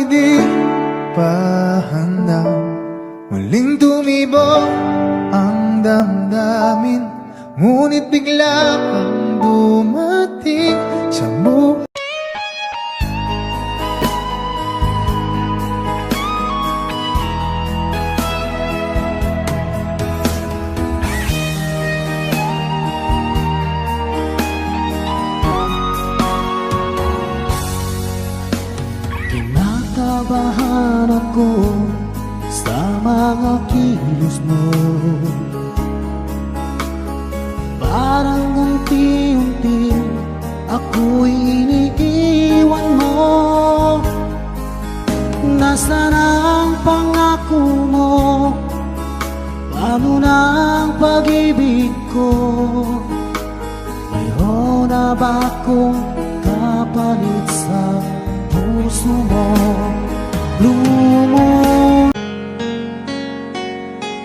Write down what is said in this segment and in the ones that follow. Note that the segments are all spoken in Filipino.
hindi pa handa, muling tumibok ang damdamin, ngunit bigla kang dumating sa buhay. Kinakabahan ako sa mga kilos mo, parang unti-unti ako'y iniiwan mo. Nasaan ang pangako mo? Paano na ang pag-ibig ko? Mayroon na ba akong kapalit sa puso mo? Lumon.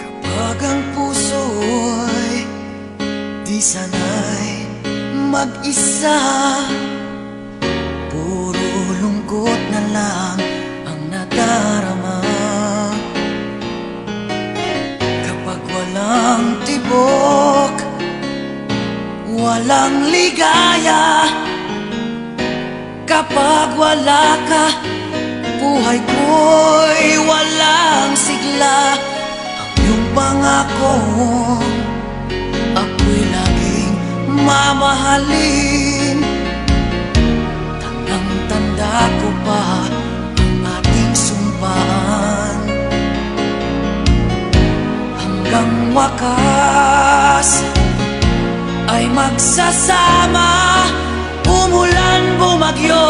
Kapag ang puso'y di sanay mag-isa, puro lungkot na lang ang nadarama. Kapag walang tibok, walang ligaya, kapag wala ka, buhay ko'y walang sigla. Ang iyong pangako, ako'y laging mamahalin. Tandang-tanda ko pa ang ating sumpaan. Hanggang wakas ay magsasama, umulan bumagyo,